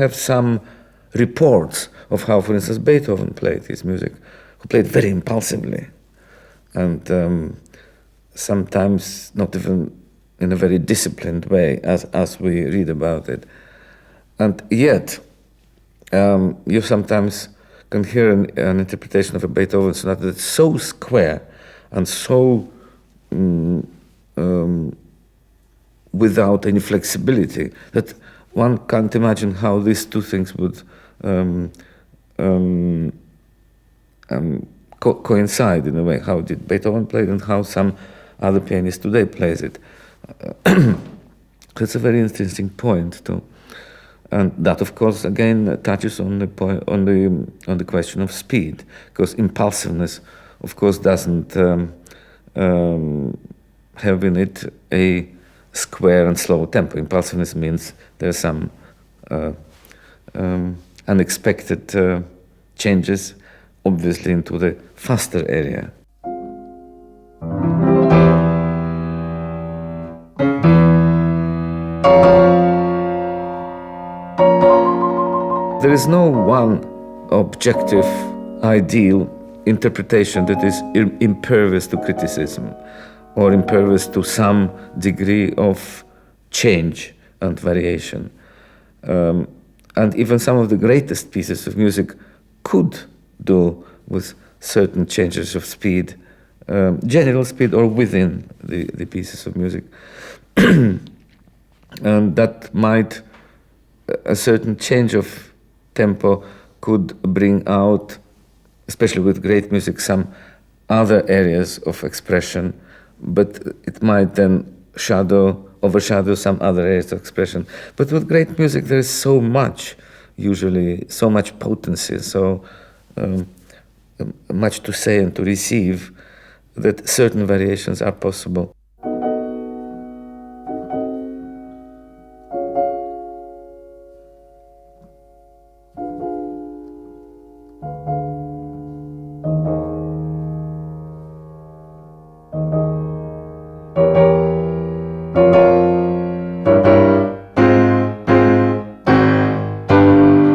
have some reports of how, for instance, Beethoven played his music, who played very impulsively, and sometimes not even in a very disciplined way, as we read about it. And yet, you sometimes can hear an interpretation of a Beethoven sonata that's so square and so without any flexibility that one can't imagine how these two things would coincide in a way. How did Beethoven play it and how some other pianist today plays it. That's a very interesting point too. And that, of course, again touches on the point, on the question of speed, because impulsiveness, of course, doesn't have in it a square and slow tempo. Impulsiveness means there's some unexpected changes, obviously, into the faster area. There is no one objective, ideal interpretation that is impervious to criticism or impervious to some degree of change and variation. And even some of the greatest pieces of music could do with certain changes of speed, general speed or within the pieces of music. And that might, a certain change of tempo could bring out, especially with great music, some other areas of expression, but it might then overshadow some other areas of expression. But with great music, there is so much, usually, so much potency, so much to say and to receive, that certain variations are possible.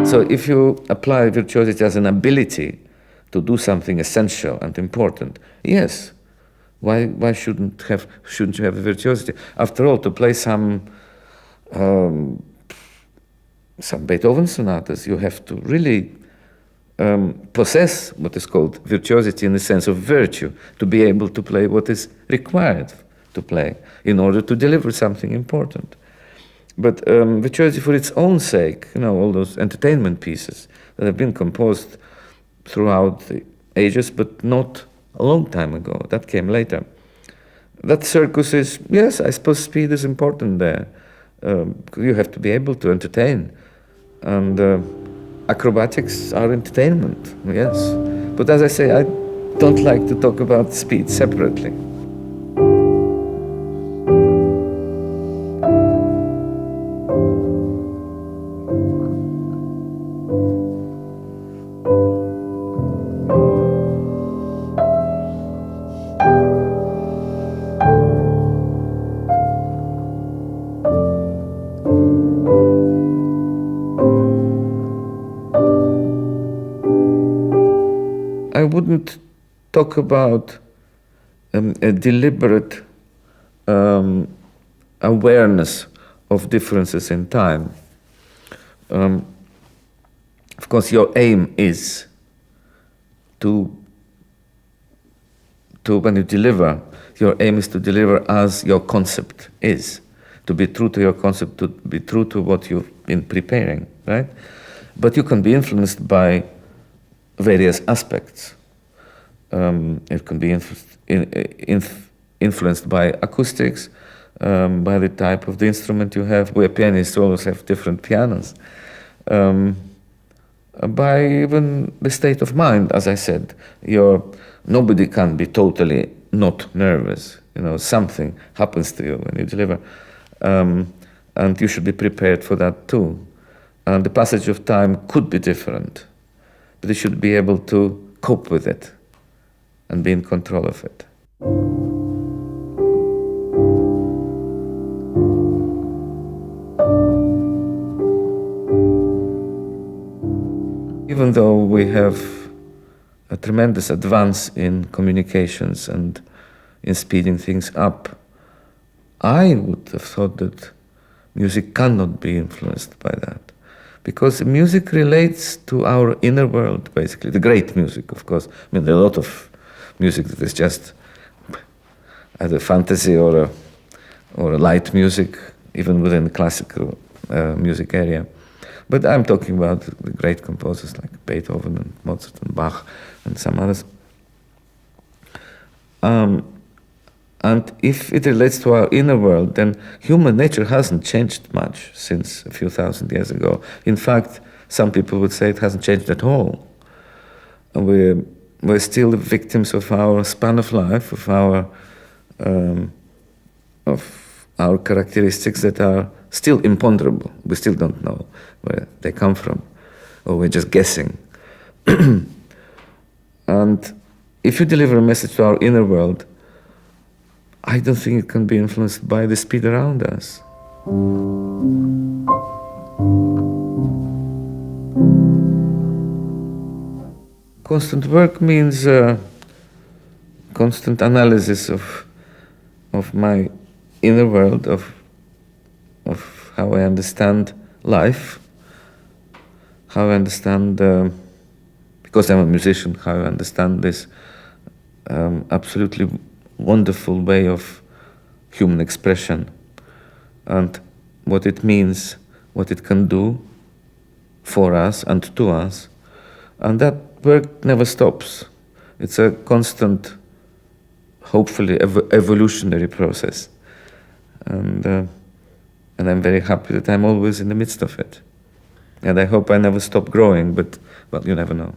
So if you apply virtuosity as an ability to do something essential and important, yes, why shouldn't you have virtuosity? After all, to play some Beethoven sonatas, you have to really possess what is called virtuosity in the sense of virtue, to be able to play what is required to play in order to deliver something important. But virtuosity for its own sake, all those entertainment pieces that have been composed throughout the ages, but not a long time ago, that came later. That circus is, yes, I suppose speed is important there. You have to be able to entertain. And acrobatics are entertainment, yes. But as I say, I don't like to talk about speed separately. I wouldn't talk about a deliberate awareness of differences in time. Of course, your aim is to when you deliver, your aim is to deliver as your concept is, to be true to your concept, to be true to what you've been preparing, right? But you can be influenced by various aspects. It can be influenced by acoustics, by the type of the instrument you have. We pianists always have different pianos. By even the state of mind, as I said. Nobody can be totally not nervous. Something happens to you when you deliver. And you should be prepared for that too. And the passage of time could be different. But you should be able to cope with it and be in control of it. even though we have a tremendous advance in communications and in speeding things up, I would have thought that music cannot be influenced by that. Because music relates to our inner world, basically. The great music, of course. I mean, there are a lot of music that is just either fantasy or a light music, even within the classical music area. But I'm talking about the great composers like Beethoven and Mozart and Bach and some others. And if it relates to our inner world, then human nature hasn't changed much since a few thousand years ago. In fact, some people would say it hasn't changed at all. And we're still victims of our span of life, of our characteristics that are still imponderable. We still don't know where they come from, or we're just guessing. And if you deliver a message to our inner world, I don't think it can be influenced by the speed around us. Constant work means constant analysis of my inner world, of how I understand life, how I understand, because I'm a musician, how I understand this absolutely wonderful way of human expression and what it means, what it can do for us and to us. And that work never stops. It's a constant, hopefully evolutionary process. And I'm very happy that I'm always in the midst of it. And I hope I never stop growing, but well, you never know.